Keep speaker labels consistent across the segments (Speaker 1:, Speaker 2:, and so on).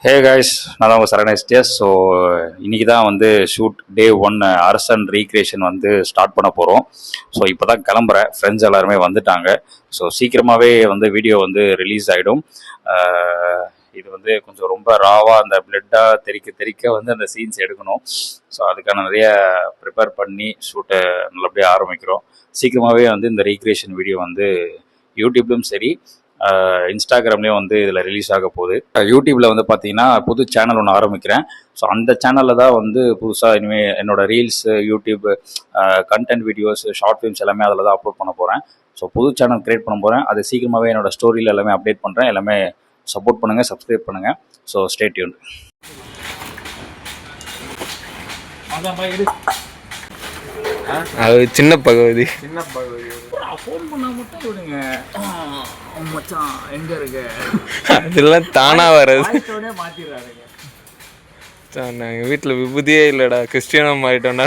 Speaker 1: Hey guys, நான் தான் உங்கள் சரண் எஸ்டிஎஸ். ஸோ இன்றைக்கி தான் வந்து ஷூட் டே 1 அரசன் ரீக்ரியேஷன் வந்து ஸ்டார்ட் பண்ண போகிறோம். ஸோ இப்போ தான் கிளம்புறேன். ஃப்ரெண்ட்ஸ் எல்லாருமே வந்துட்டாங்க. ஸோ சீக்கிரமாகவே வந்து வீடியோ வந்து ரிலீஸ் ஆகிடும். இது வந்து கொஞ்சம் ரொம்ப ராவாக அந்த பிளட்டாக தெறிக்க வந்து அந்த சீன்ஸ் எடுக்கணும். ஸோ அதுக்கான நிறைய ப்ரிப்பேர் பண்ணி ஷூட்டை நல்லபடியாக ஆரம்பிக்கிறோம். சீக்கிரமாகவே வந்து இந்த ரீக்ரியேஷன் வீடியோ வந்து யூடியூப்லையும் சரி இன்ஸ்டாகிராம்லேயும் வந்து இதில் ரிலீஸ் ஆக போகுது. யூடியூப்பில் வந்து பார்த்தீங்கன்னா புது சேனல் ஒன்று ஆரம்பிக்கிறேன். ஸோ அந்த சேனலில் தான் வந்து புதுசாக இனிமேல் என்னோடய reels, YouTube content videos, short films எல்லாமே அதில் தான் அப்லோட் பண்ண போகிறேன். ஸோ புது சேனல் க்ரியேட் பண்ண போகிறேன். அது சீக்கிரமாகவே என்னோடய ஸ்டோரியில் எல்லாமே அப்டேட் பண்ணுறேன். எல்லாமே சப்போர்ட் பண்ணுங்கள், சப்ஸ்கிரைப் பண்ணுங்கள். So stay tuned.
Speaker 2: அது சின்ன பகுதி
Speaker 1: ஃபோன் பண்ணால் மட்டும் விடுங்க மச்சான், எங்கே இருக்கு
Speaker 2: அதெல்லாம் தானாக வர்றது.
Speaker 1: மாற்றிடுறாருங்க.
Speaker 2: நாங்கள் வீட்டில் விபூதியே இல்லைடா, கிறிஸ்டியனாக மாறிட்டோம்னா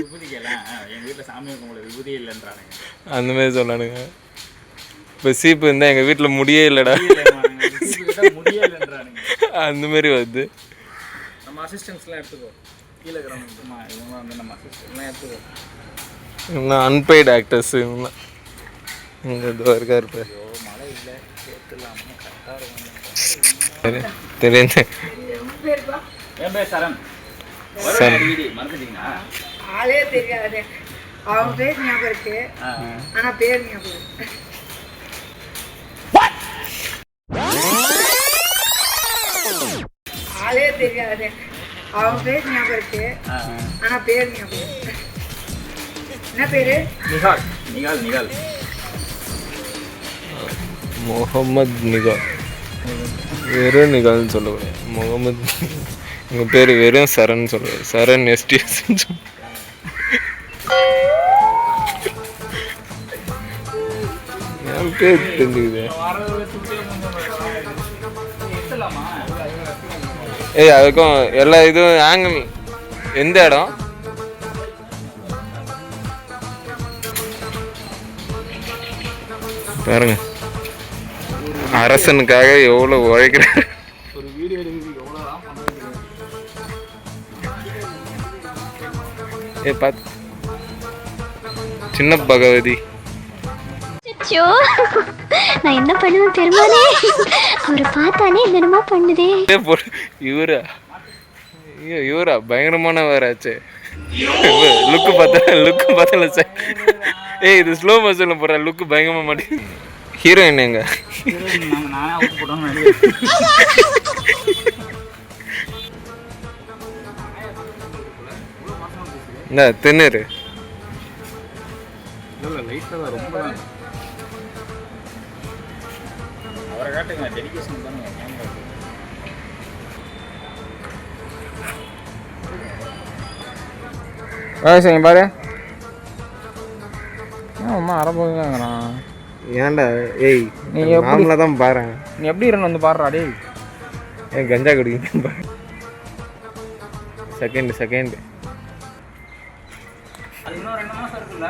Speaker 1: விபூதிக்கலாம் எங்கள் வீட்டில் சாமி உங்களை விபூதி இல்லைன்றானுங்க.
Speaker 2: அந்த மாதிரி சொல்லானுங்க. இப்போ சீப்பு இருந்தால் எங்கள் வீட்டில் முடியே இல்லைடா,
Speaker 1: முடியே இல்லைன்றானுங்க.
Speaker 2: அந்த மாதிரி வருது.
Speaker 1: நம்ம அசிஸ்டன்ஸ்லாம் எடுத்துக்கோ, கீழே இருக்கிறவங்க இவங்களாம் வந்து நம்ம அசிஸ்டன்ட்லாம் எடுத்துக்கோ.
Speaker 2: இவங்களாம் அன்பெய்டு ஆக்டர்ஸ். இவங்களாம் இங்கே இதோ இருக்கா இருப்பார்.
Speaker 1: மழை இல்லை, சேர்த்துலாமல் கரெக்டாக இருக்கும்.
Speaker 2: தெரியுது.
Speaker 1: என் பேர் சரண். மறந்துட்டீங்களா?
Speaker 3: ஆளே தெரியாது. அவங்க பேர் ஞாபகம் இருக்கு, ஆனா பேர் ஞாபகம் இருக்கு. ஆளே தெரியாது. அவங்க பேர் ஞாபகம் இருக்கு, ஆனா பேர் ஞாபகம் இருக்கு. என்ன பேரு?
Speaker 1: நிகால். நிகால் நிகால்
Speaker 2: முகமது நிகால். வெறும் நிகால்னு சொல்லக்கூடாது, முகமது. உங்கள் பேர் வெறும் சரண் சொல்லுவார். சரண் எஸ்டிஎஸ். என் பேர் தெரிஞ்சுக்குது. ஏய், அதுக்கும் எல்லா இதுவும் ஆங்கிள். எந்த இடம்? பாருங்க, அரசனுக்காக எவ்வளோ உழைக்கிறார்.
Speaker 1: ஒரு வீடியோ எடுக்கிறதுக்கு எவ்வளோதான் பண்ணுறது.
Speaker 2: ஏ பார்த்து, சின்ன பகவதி.
Speaker 4: நான் என்ன பண்ணுவேன் பெருமானே, அவரை பார்த்தாலே என்னென்னமோ பண்ணுதே.
Speaker 2: இவரா பயங்கரமான வேறாச்சு. லுக்கு பார்த்தல சார். ஏய், இது ஸ்லோ மோஷன்ல போடுற லுக்கு பயங்கரமா மாட்டேங்குது. ஹீரோயின் எங்க?
Speaker 1: நானே அவுட் போட்டோன்னு
Speaker 2: இந்த திண்ணூறு
Speaker 1: லைட்டாக ரொம்ப அவரை காட்டுங்க, டெடிகேஷன் தானே.
Speaker 5: சரி பாரு, அம்மா அரபுங்கிறான்.
Speaker 2: ஏன்டா? ஏய்,
Speaker 5: நீ
Speaker 2: நார்மலா தான் பாரு.
Speaker 5: நீ எப்படி இருந்து வந்து பாடுறா டேய்.
Speaker 2: ஏன் கஞ்சா குடிக்க பாரு. செகண்ட்
Speaker 1: அது இன்னும் 2 மாதம் இருக்குல்ல.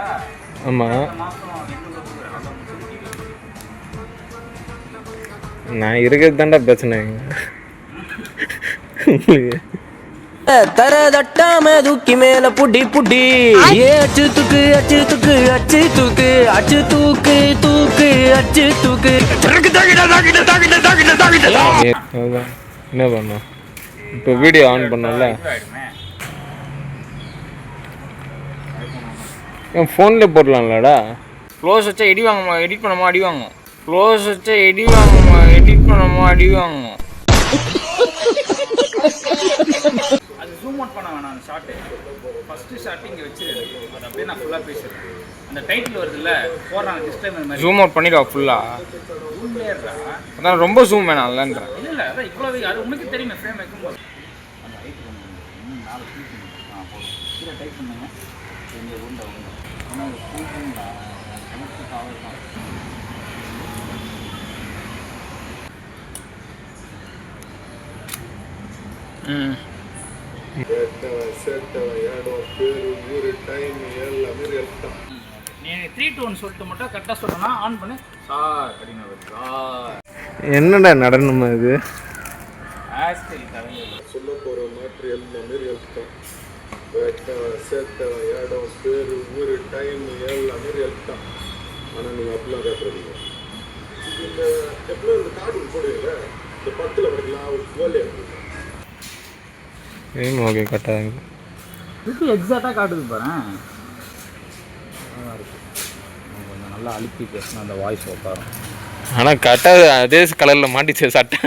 Speaker 2: ஆமாம், நான் இருக்கிறது தான்டா பிரச்சனை.
Speaker 6: தர தட்டாம தூக்கி மேல புடி புடி. அச்சு தூக்கு அச்சு தூக்கு அச்சு தூக்கு அச்சு தூக்கு தூக்கு அச்சு தூக்கு.
Speaker 2: என்ன பண்ணோம் இப்போ? வீடியோ ஆன் பண்ணல. என் ஃபோன்லேயே போடலாம்லடா.
Speaker 5: க்ளோஸ் வச்சா எடி வாங்கம்மா, எடிட் பண்ணாமா அடி வாங்கும். க்ளோஸ் வச்சா எடி வாங்கம்மா, எடிட் பண்ணாமா அடி வாங்கும்.
Speaker 1: அது ஜூம் அவுட் பண்ண வேணாம். அந்த ஷார்ட்டு ஃபஸ்ட்டு ஷார்ட் இங்கே வச்சிரு. அது அப்படியே நான் ஃபுல்லாக பேசுகிறேன். அந்த டைட்டில் வருதுல்ல, போடுறாங்க டிஸ்க்ளைமர் மாதிரி.
Speaker 5: ஜூம் அவுட் பண்ணிடுவா ஃபுல்லா.
Speaker 1: ஜூம்லேயே இருக்கா?
Speaker 5: அதான் ரொம்ப ஜூம் வேணாம் இல்லைன்றேன்.
Speaker 1: இல்லை அதான் இவ்வளோ அது உனக்கு தெரியுமே ஃப்ரேம் வைக்கும்போது. அந்த ஹைட் பண்ணுங்க, 4 கிளிக் பண்ணுங்க. போதும், கீழே டைப் பண்ணுங்க. எங்கள் உண்டை ஆனால் ஸ்கூல்டா எனக்கு காவல் தான். நீ 3 to 1 சொல்லிட்டு மட்டும் கரெக்டாக சொல்லணும்னா ஆன் பண்ணு சார் அப்படின்னு. சார்
Speaker 2: என்னடா நடனமா இது?
Speaker 7: சொல்ல போகிற மேட்ரு எல்லாமே ரியல் தான். வேட்டம் சேட்டம் இடம் பேர் ஊர் டைம் எல்லாமே ரியல் தான். ஆனால் நீங்கள் அப்படிலாம் கேட்குறீங்க. இந்த எப்படிலாம் இந்த கார்டு போடுவீங்க இந்த 10ல் வரைக்கலாம் ஒரு கோலே இருக்குங்க.
Speaker 2: ஓகே கரெக்டாக
Speaker 1: இது எக்ஸாக்டாக காட்டுது பாரு. கொஞ்சம் நல்லா அழுத்தி பேசினா அந்த வாய்ஸ் உட்காரும்.
Speaker 2: ஆனால் கரெக்டாக அதே கலரில் மாட்டிச்சு சட்டை.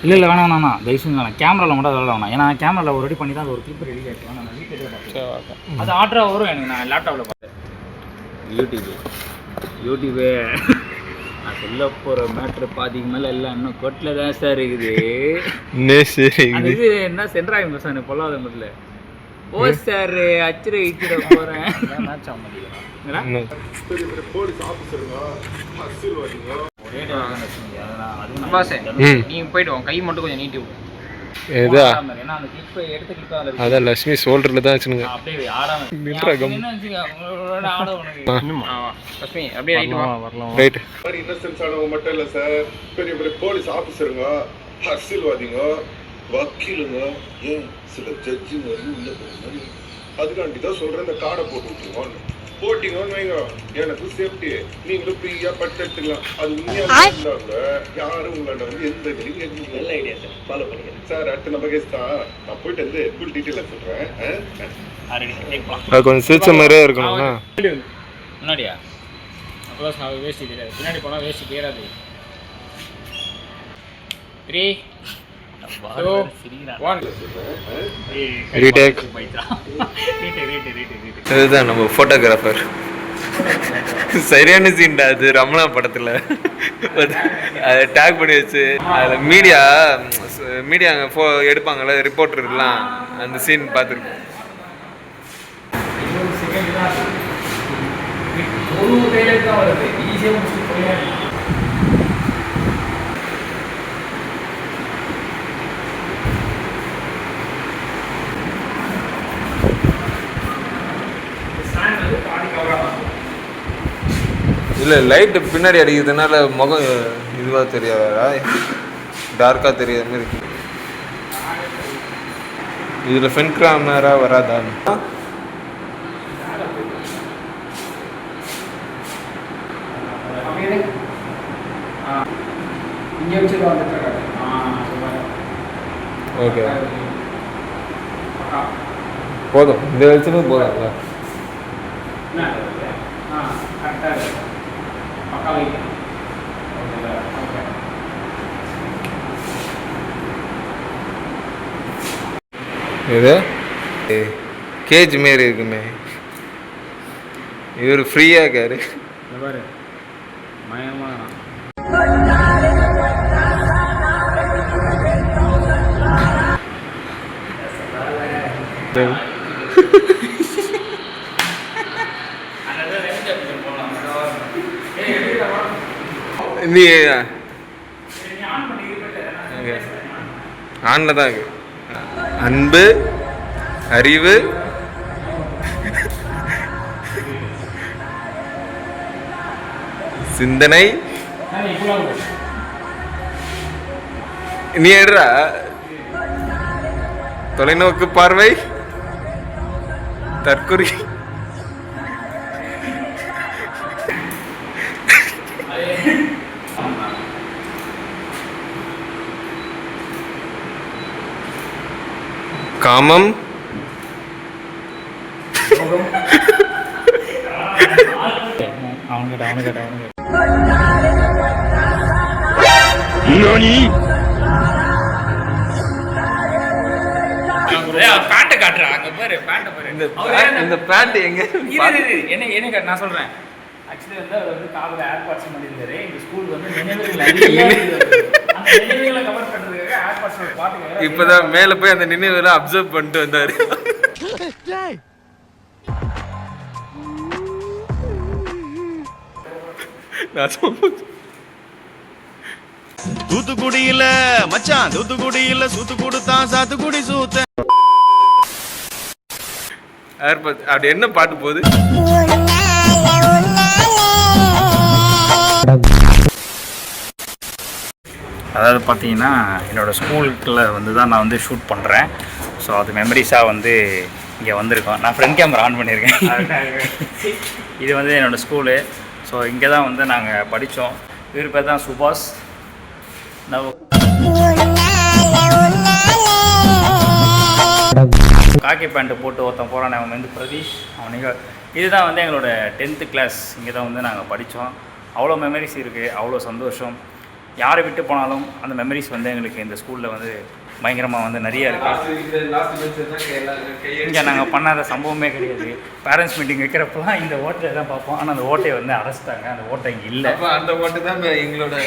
Speaker 1: இல்லை இல்லை வேணாம் வேணாம் தயவுசெய்து வேணாம். கேமராவில் மட்டும் அதெல்லாம் வேணாம். ஏன்னா கேமராவில் ஒரு ரெடி பண்ணி தான் அது ஒரு கிளிப் ரெடி ஆகிடுச்சு. நான் வீட்டில் பார்த்தேன் அது ஆர்டராக வரும். எனக்கு நான் லேப்டாப்பில் பார்த்தேன். யூடியூபு நான் சொல்ல போகிற மேட்ரு பாதிக்கு மேலே எல்லாம் இன்னும் கொட்டில் தான் சார் இருக்குது. அது இது என்ன சென்ட்ராக சார் பொல்லாத முதல்ல ஓ சார் அச்சிர இச்சிட போகிறேன். மேட்ச் ஆக மாட்டேங்கிறேன்.
Speaker 7: பெரிய பெரிய போலீஸ் ஆஃபீஸருங்க அரசியல்வாதிங்க
Speaker 1: ஒரே
Speaker 5: நீங்கள் போயிட்டு வாங்க, கை மட்டும் கொஞ்சம் நீட்டி விடும்.
Speaker 2: எதா
Speaker 1: ஏன்னா அந்த கிளிப்பை எடுத்து கிளிப்பாக
Speaker 2: அதான் லட்சுமி ஷோல்டரில் தான் வச்சுனுங்க.
Speaker 1: அப்படியே ஆடாம
Speaker 5: லட்சுமி அப்படியே ரைட்டு
Speaker 2: வரலாம். ரைட்
Speaker 7: மாதிரி இன்னசென்ஸ் ஆனவங்க மட்டும் இல்லை சார். பெரிய பெரிய போலீஸ் ஆஃபீஸருங்க அரசியல்வாதிங்க வக்கீலுங்க ஏன் சில ஜட்ஜுங்க உள்ள போகிற மாதிரி. அதுக்காண்டி தான் சொல்கிறேன் இந்த கார்டை போட்டு விட்டுருவோன்னு. போட்டிங்கன்னு வைங்க எனக்கு சேஃப்டி. நீங்களும் ஃப்ரீயாக பட்டு எடுத்துக்கலாம். அது உண்மையாக இருந்தாங்க யாரும் உங்களாண்ட வந்து எந்த கேள்வி கேட்க. நல்ல ஐடியா சார், ஃபாலோ பண்ணிக்கிறேன் சார். அடுத்த நம்ம கேஸ் தான். நான் போயிட்டு வந்து ஃபுல் டீட்டெயிலாக சொல்கிறேன்.
Speaker 2: அது கொஞ்சம் சிரிச்ச மாதிரியே இருக்கணும்ண்ணா.
Speaker 1: முன்னாடியா அப்போதான் வேஸ்ட்டு தெரியாது. பின்னாடி போனால் வேஸ்ட்டு தெரியாது. 3
Speaker 2: ரீடேக். இதுதான் நம்ம ஃபோட்டோகிராஃபர். சரியான சீன்டா அது ரமணா படத்தில். அதை டேக் பண்ணி வச்சு அதில் மீடியா எடுப்பாங்கள்ல ரிப்போர்ட்டர்லாம் அந்த சீன் பார்த்துருக்கோம். இல்லை லைட்டு பின்னாடி அடிக்கிறதுனால முகம் இதுவாக தெரியாதா, டார்க்காக தெரியாத மாதிரி இருக்கு. இதில் ஃப்ரண்ட் கேமரா வராதா? ஓகே போதும், இந்த வச்சுட்டு போதும்ல. இது கேஜ் மாரி இருக்குமே. இவர் ஃப்ரீயாக இருக்காரு. நீ ஆன்ல தான் இருக்கு. அன்பு, அறிவு, சிந்தனை. நீ எடுறா தொலைநோக்கு பார்வை, தற்குறி, காமம்,
Speaker 5: பேண்ட்டை காட்டுறா அங்க பாரு, பேண்ட்டை பாரு.
Speaker 2: இந்த பேண்ட் எங்க
Speaker 5: என்ன நான் சொல்றேன்.
Speaker 1: ஆக்சுவலி வந்து அவர் வந்து காதில் ஏர்பாட்ஸ் பண்ணியிருந்தாரு. இந்த ஸ்கூல் வந்து நினைவுகளை கவர் பண்ணுறதுக்காக ஏர்பாட்ஸ் பாட்டுக்காக
Speaker 2: இப்பதான் மேல போய் அந்த நினைவெல்லாம் அப்சர்வ் பண்ணிட்டு வந்தாரு.
Speaker 8: தூத்துக்குடியில மச்சான், தூத்துக்குடியில சூத்து கொடுத்தான் சாத்துக்குடி சூத்த.
Speaker 2: அப்படி என்ன பாட்டு போகுது?
Speaker 1: அதாவது பார்த்தீங்கன்னா என்னோடய ஸ்கூலுக்குள்ள வந்து தான் நான் வந்து ஷூட் பண்ணுறேன். ஸோ அது மெமரிஸாக வந்து இங்கே வந்திருக்கோம். நான் ஃப்ரண்ட் கேமரா ஆன் பண்ணியிருக்கேன். இது வந்து என்னோடய ஸ்கூலு. ஸோ இங்கே தான் வந்து நாங்கள் படித்தோம். இவர் பேர் தான் சுபாஷ். காக்கி பேண்ட்டு போட்டு ஒருத்தன் போகிறான், அவன் வந்து பிரதீஷ். அவனுக்கு இதுதான் வந்து எங்களோட 10th கிளாஸ். இங்கே தான் வந்து நாங்கள் படித்தோம். அவ்வளோ மெமரிஸ் இருக்குது, அவ்வளோ சந்தோஷம். யாரை விட்டு போனாலும் அந்த மெமரிஸ் வந்து எங்களுக்கு இந்த ஸ்கூலில் வந்து பயங்கரமாக வந்து நிறைய இருக்குது. இங்கே நாங்கள் பண்ணாத சம்பவமே கிடையாது. பேரண்ட்ஸ் மீட்டிங் வைக்கிறப்பெல்லாம் இந்த ஓட்டை தான் பார்ப்போம். ஆனால் அந்த ஓட்டையை வந்து அடைச்சிட்டாங்க. அந்த ஓட்டை இங்கே இல்லை.
Speaker 2: அந்த ஓட்டை தான் எங்களோட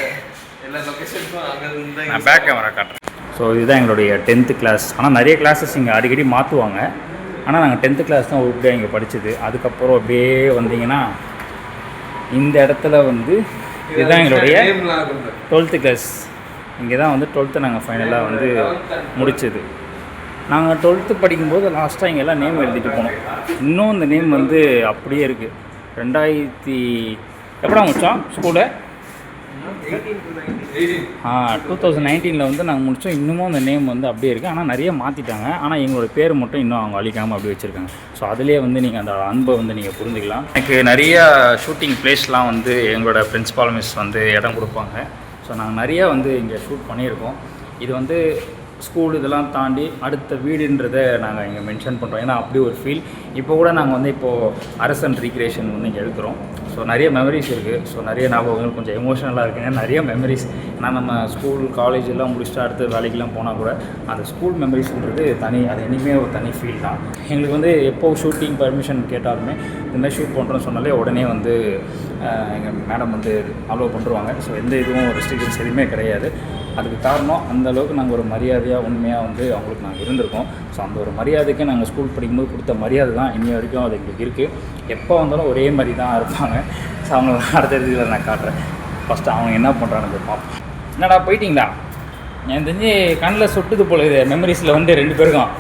Speaker 2: எல்லா லொக்கேஷனுக்கும் அங்கே
Speaker 1: நான் பேக் கேமரா காட்டுறேன். ஸோ இதுதான் எங்களுடைய 10th கிளாஸ். ஆனால் நிறைய கிளாஸஸ் இங்கே அடிக்கடி மாற்றுவாங்க. ஆனால் நாங்கள் 10th கிளாஸ் தான் உருப்படியாக இங்கே படித்தது. அதுக்கப்புறம் அப்படியே வந்தீங்கன்னா இந்த இடத்துல வந்து இதுதான் எங்களுடைய 12th கிளாஸ். இங்கே தான் வந்து 12th நாங்கள் ஃபைனலாக வந்து முடித்தது. நாங்கள் 12th படிக்கும்போது லாஸ்ட்டாக இங்கே எல்லாம் நேம் எழுதிட்டு போனோம். இன்னும் இந்த நேம் வந்து அப்படியே இருக்குது. 2000 எப்படா முடித்தோம் ஸ்கூலை? 2019 வந்து நாங்கள் முடித்தோம். இன்னமும் அந்த நேம் வந்து அப்படியே இருக்குது. ஆனால் நிறைய மாற்றிட்டாங்க. ஆனால் எங்களோட பேர் மட்டும் இன்னும் அவங்க அழிக்காமல் அப்படியே வச்சுருக்காங்க. ஸோ அதிலே வந்து நீங்கள் அந்த அன்பை வந்து நீங்கள் புரிஞ்சுக்கலாம். எனக்கு நிறைய ஷூட்டிங் பிளேஸ்லாம் வந்து எங்களோட பிரின்சிபால் மிஸ் வந்து இடம் கொடுப்பாங்க. ஸோ நாங்கள் நிறையா வந்து இங்கே ஷூட் பண்ணியிருக்கோம். இது வந்து ஸ்கூல் இதெல்லாம் தாண்டி அடுத்த வீடுன்றதை நாங்கள் இங்கே மென்ஷன் பண்ணுறோம். ஏன்னா அப்படி ஒரு ஃபீல். இப்போ கூட நாங்கள் வந்து இப்போது அரசன் ரீக்ரியேஷன் வந்து இங்கே எடுக்கிறோம். ஸோ நிறைய மெமரிஸ் இருக்குது. ஸோ நிறைய ஞாபகங்கள், கொஞ்சம் எமோஷனலாக இருக்குங்க. நிறைய மெமரிஸ். ஏன்னா நம்ம ஸ்கூல் காலேஜ் எல்லாம் முடிச்சுட்டு அடுத்து வேலைக்கெலாம் போனால் கூட அந்த ஸ்கூல் மெமரிஸ்ன்றது தனி, அது இனிமே ஒரு தனி ஃபீல் தான். எங்களுக்கு வந்து எப்போ ஷூட்டிங் பர்மிஷன் கேட்டாலுமே இந்தமாதிரி ஷூட் பண்ணுறோன்னு சொன்னாலே உடனே வந்து எங்கள் மேடம் வந்து அலோவ் பண்ணுருவாங்க. ஸோ எந்த இதுவும் ரெஸ்ட்ரிக்ஷன்ஸ் எதுவுமே கிடையாது. அதுக்கு காரணம் அந்தளவுக்கு நாங்கள் ஒரு மரியாதையாக உண்மையாக வந்து அவங்களுக்கு நாங்கள் இருந்திருக்கோம். ஸோ அந்த ஒரு மரியாதைக்கு நாங்கள் ஸ்கூல் படிக்கும்போது கொடுத்த மரியாதை தான் இன்னி வரைக்கும் அது எங்களுக்கு இருக்குது. எப்போ வந்தாலும் ஒரே மாதிரி தான் இருப்பாங்க. ஸோ அவங்க அடுத்த இதில் நான் காட்டுறேன். ஃபஸ்ட்டு அவங்க என்ன பண்ணுறான்னு பார்ப்போம். என்னடா போயிட்டீங்களா? எனக்கு தெரிஞ்சு கண்ணில் சுட்டுது போல இது மெமரிஸில் வந்து 2 பேருக்கும்.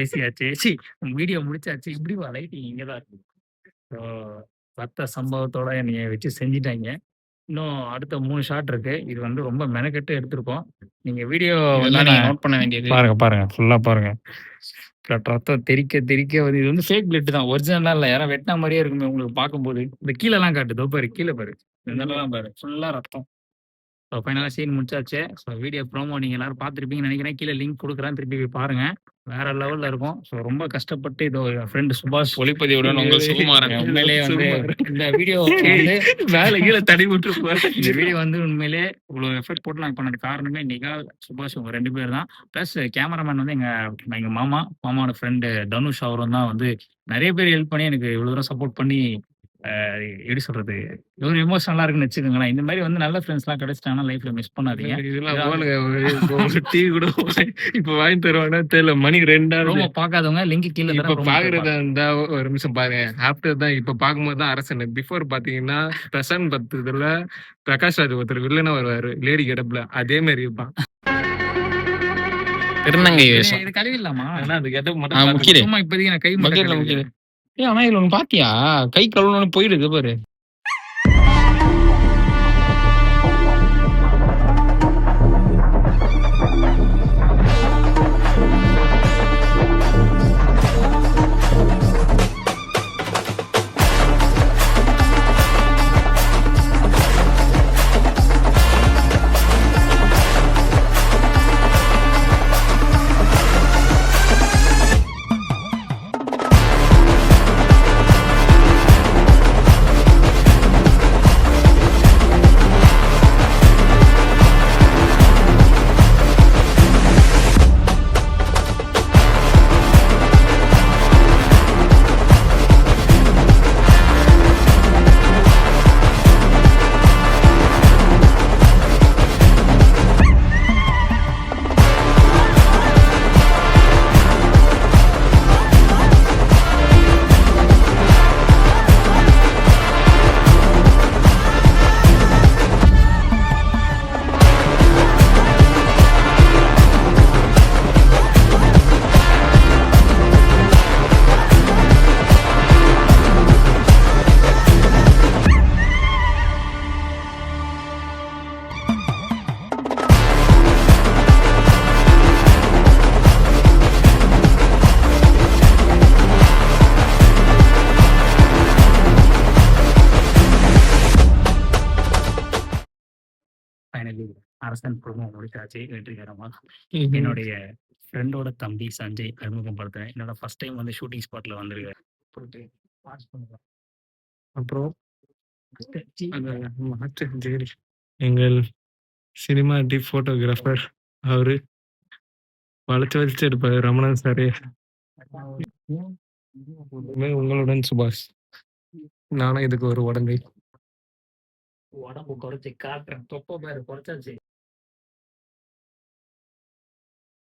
Speaker 8: பேசியாச்சு. வீடியோ முடிச்சாச்சு. இப்படி லைட்டிங் இங்க தான் இருக்கு. ஸோ ரத்த சம்பவத்தோட என்னைய வச்சு செஞ்சுட்டாய்ங்க. இன்னும் அடுத்த 3 ஷாட் இருக்கு. இது வந்து ரொம்ப மெனக்கெட்டு எடுத்திருக்கோம். நீங்க வீடியோ வந்து
Speaker 5: இதெல்லாம் நீங்க நோட் பண்ண வேண்டியது.
Speaker 8: பாருங்க. ஃபுல்லா பாருங்க. ரத்தம் தெறிக்க வந்து இது வந்து ஃபேக் பிளட் தான். ஒரிஜினலா இல்ல. யாரோ வெட்டின மாரியே இருக்குமே உங்களுக்கு பார்க்கும்போது. இந்த கீழலாம் காட்டு. இதோ பாரு, கீழ பாரு. இதெல்லாம் பாரு. ஃபுல்லா ரத்தம். ஸோ ஃபைனலா சீன் முடிச்சாச்சு. ஸோ வீடியோ ப்ரோமோ நீங்க எல்லாரும் பார்த்துருப்பீங்கன்னு நினைக்கிறேன். கீழ லிங்க் குடுக்குறேன். திருப்பி போய் பாருங்க. வேற லெவல்ல இருக்கும். ஸோ ரொம்ப கஷ்டப்பட்டு இதோ என் ஃப்ரெண்ட் சுபாஷ்
Speaker 5: ஒளிப்பதிவுடன் உங்கள் சுகுமாரன்.
Speaker 8: உண்மையிலேயே வந்து இந்த வீடியோ வந்து மேல கீழ தடி விட்டுருப்பாரு. இந்த வீடியோ வந்து உண்மையிலேயே இவ்வளோ எஃபர்ட் போட்டு நாங்க பண்ணது காரணமே நிகால், சுபாஷ் இவங்க 2 பேர் தான். பிளஸ் கேமராமேன் வந்து எங்க மாமாவோட ஃப்ரெண்டு தனுஷ் அவரும் தான் வந்து நெறைய பேர் ஹெல்ப் பண்ணி எனக்கு இவ்வளோ தூரம் சப்போர்ட் பண்ணி எப்படி சொல்றது? ஒரு எமோஷனலா இருக்குன்னு வச்சுக்கோங்களேன். இந்த மாரி வந்து நல்ல ஃப்ரெண்ட்ஸ்லாம் கிடைச்சிட்டாங்கன்னா லைஃப்ல மிஸ் பண்ணாதீங்க.
Speaker 2: இதெல்லாம் போனுங்க டீ கூட இப்ப வாங்கி தருவானா தெரியல. மணி 2
Speaker 8: ப்ரோமோ பார்க்காதவங்க லிங்க் கீழ
Speaker 2: இப்ப
Speaker 8: தரேன்.
Speaker 2: பாக்குறதா இருந்தா ஒரு நிமிஷம் பாருங்க. ஆஃப்டர் தான் இப்ப பாக்கும்போது தான் அரசன். பிஃபோர் பாத்தீங்கன்னா பிரசாந்த் பத்துல பிரகாஷ் ராஜ் ஒருத்தர் வில்லனா வருவாரு லேடி கெடப்ல. அதே மாதிரி இருப்பான்.
Speaker 5: திருநங்கை வேஷம்.
Speaker 8: இது கழுவிடலாமா?
Speaker 2: ஆனா அந்த கெட்டப்
Speaker 5: ஆ,
Speaker 2: மட்டும்
Speaker 5: முக்கியம்.
Speaker 8: சும்மா இப்போதைக்கு நான் கை
Speaker 5: பக்கெட்ல
Speaker 8: மட்டும்
Speaker 5: முக்கியம். ஆனா இதுல ஒண்ணு பாத்தியா? கை கழுவுனோன்னு போயிடுது பாரு.
Speaker 8: ஃபைனலி அரசன் ப்ரோமோ முடிச்சாச்சு வெற்றிகரமா. என்னுடைய ஃப்ரெண்டோட தம்பி சஞ்சய் அறிமுகப்படுத்துறேன். என்னோட ஃபர்ஸ்ட் டைம் வந்து ஷூட்டிங் ஸ்பாட்ல வந்திருக்காரு. போயிட்டு வாட்ச் பண்ணுங்க.
Speaker 2: அப்புறம் எங்கள் சினிமா டிப் போட்டோகிராஃபர் அவரு வளைச்சு எடுப்பாரு ரமணன் சாரு. உங்களுடன் சுபாஷ். நானும் இதுக்கு ஒரு உடம்பை
Speaker 8: உடம்பு குறைச்சி காட்டுறேன். தொப்பை பேரு குறைச்சாச்சு.